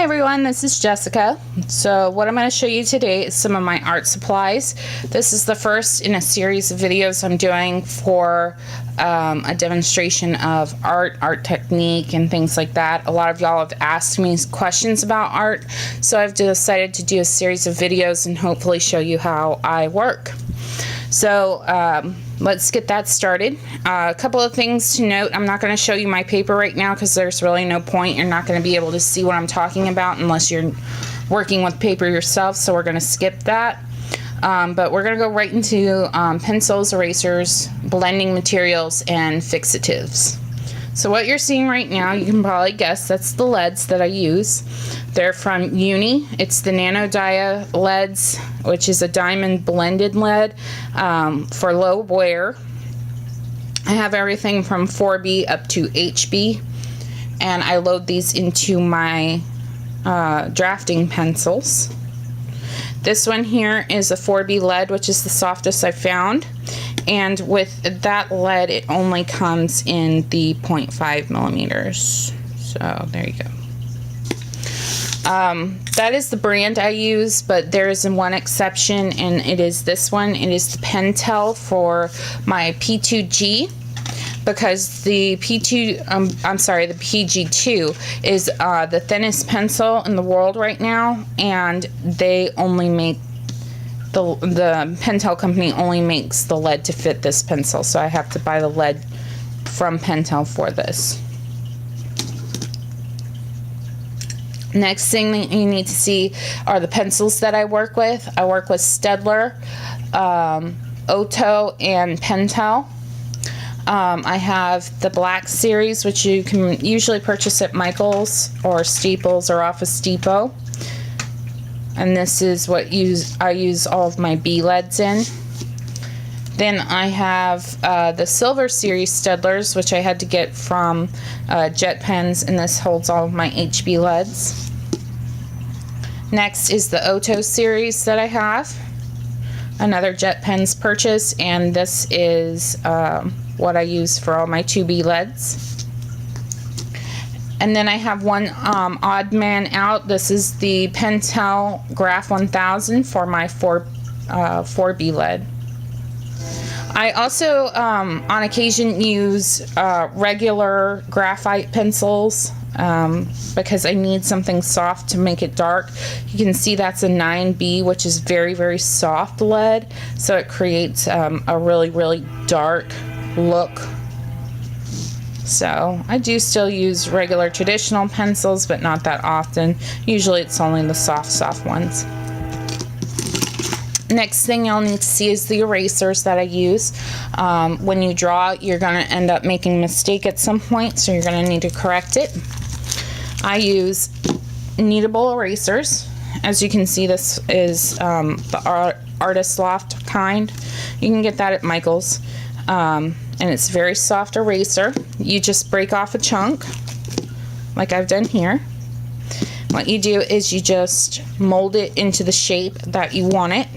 everyone, this is Jessica. So what I'm going to show you today is some of my art supplies. This is the first in a series of videos I'm doing for a demonstration of art technique and things like that. A lot of y'all have asked me questions about art, so I've decided to do a series of videos and hopefully show you how I work. So let's get that started. A couple of things to note. I'm not going to show you my paper right now because there's really no point. You're not going to be able to see what I'm talking about unless you're working with paper yourself, so we're going to skip that. But we're going to go right into pencils, erasers, blending materials, and fixatives. So what you're seeing right now, you can probably guess that's the leads that I use. They're from Uni. It's the Nano Dia leads, which is a diamond blended lead for low wear. I have everything from 4B up to HB, and I load these into my drafting pencils. This one here is a 4B lead, which is the softest I found. And with that lead, it only comes in the 0.5 millimeters. So there you go. That is the brand I use, but there is one exception, and it is this one. It is the Pentel for my P2G, because the the PG2 is the thinnest pencil in the world right now, and they only make the Pentel company only makes the lead to fit this pencil, so I have to buy the lead from Pentel for this. Next thing that you need to see are the pencils that I work with. I work with Staedtler, Otto, and Pentel. I have the black series, which you can usually purchase at Michael's or Staples or Office Depot. And this is what I use all of my B leads in. Then I have the silver series Staedtlers, which I had to get from Jet Pens, and this holds all of my HB leads. Next is the Otto series that I have, another Jet Pens purchase, and this is what I use for all my 2B leads. And then I have one odd man out. This is the Pentel Graph 1000 for my 4B lead. I also, on occasion, use regular graphite pencils because I need something soft to make it dark. You can see that's a 9B, which is very, very soft lead, so it creates a really, really dark look. So I do still use regular traditional pencils, but not that often. Usually it's only the soft ones. Next thing you'll need to see is the erasers that I use. When you draw, you're going to end up making a mistake at some point, so you're going to need to correct it. I use kneadable erasers. As you can see, this is the Artist Loft kind. You can get that at Michael's. And it's a very soft eraser. You just break off a chunk, like I've done here. What you do is you just mold it into the shape that you want it.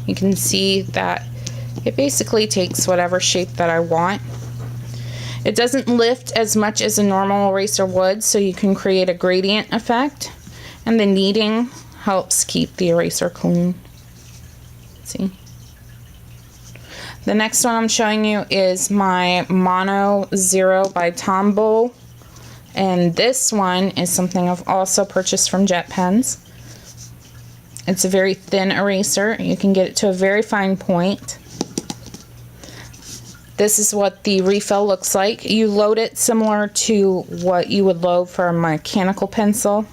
You can see that it basically takes whatever shape that I want. It doesn't lift as much as a normal eraser would, so you can create a gradient effect. And the kneading helps keep the eraser clean. See? The next one I'm showing you is my Mono Zero by Tombow, and this one is something I've also purchased from Jet Pens. It's a very thin eraser. You can get it to a very fine point. This is what the refill looks like. You load it similar to what you would load for a mechanical pencil.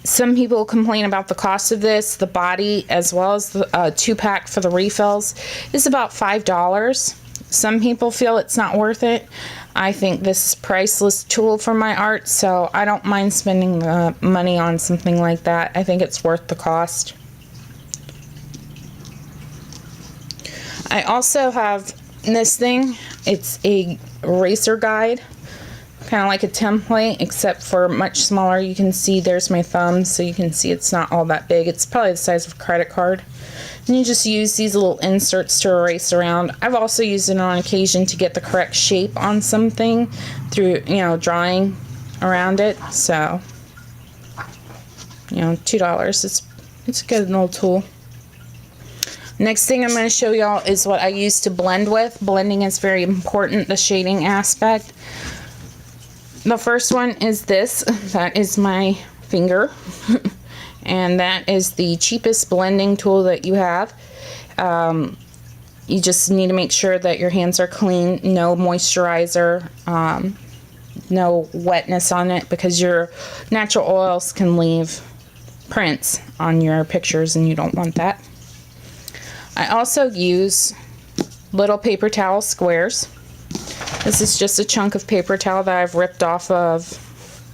Some people complain about the cost of this. The body, as well as the 2-pack for the refills, is about $5. Some people feel it's not worth it. I think this is a priceless tool for my art, so I don't mind spending the money on something like that. I think it's worth the cost. I also have this thing. It's a eraser guide, kind of like a template, except for much smaller. You can see there's my thumb, so you can see it's not all that big. It's probably the size of a credit card. And you just use these little inserts to erase around. I've also used it on occasion to get the correct shape on something through, drawing around it. So, you know, $2. It's a good little tool. Next thing I'm going to show y'all is what I use to blend with. Blending is very important, the shading aspect. The first one is this. That is my finger. And that is the cheapest blending tool that you have. You just need to make sure that your hands are clean, no moisturizer, no wetness on it, because your natural oils can leave prints on your pictures and you don't want that. I also use little paper towel squares. This is just a chunk of paper towel that I've ripped off of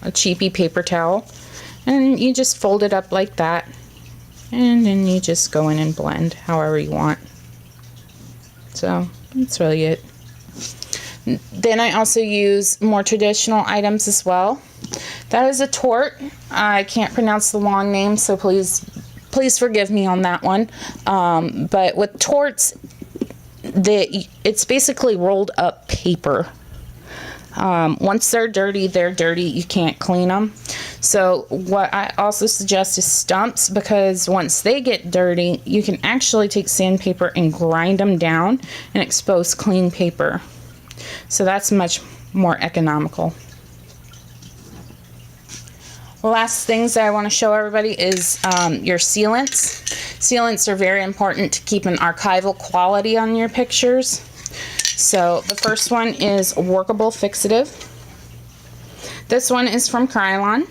a cheapy paper towel, and you just fold it up like that, and then you just go in and blend however you want. So that's really it. Then I also use more traditional items as well. That is a tort. I can't pronounce the long name, so please forgive me on that one. But with torts, it's basically rolled up paper. Once they're dirty, you can't clean them. So what I also suggest is stumps, because once they get dirty, you can actually take sandpaper and grind them down and expose clean paper. So that's much more economical. Last things that I want to show everybody is your sealants. Sealants are very important to keep an archival quality on your pictures. So the first one is workable fixative. This one is from Krylon.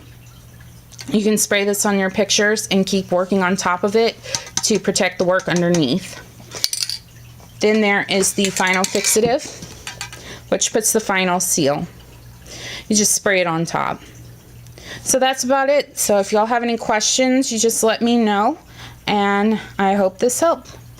You can spray this on your pictures and keep working on top of it to protect the work underneath. Then there is the final fixative, which puts the final seal. You just spray it on top. So that's about it. So if y'all have any questions, you just let me know, and I hope this helped.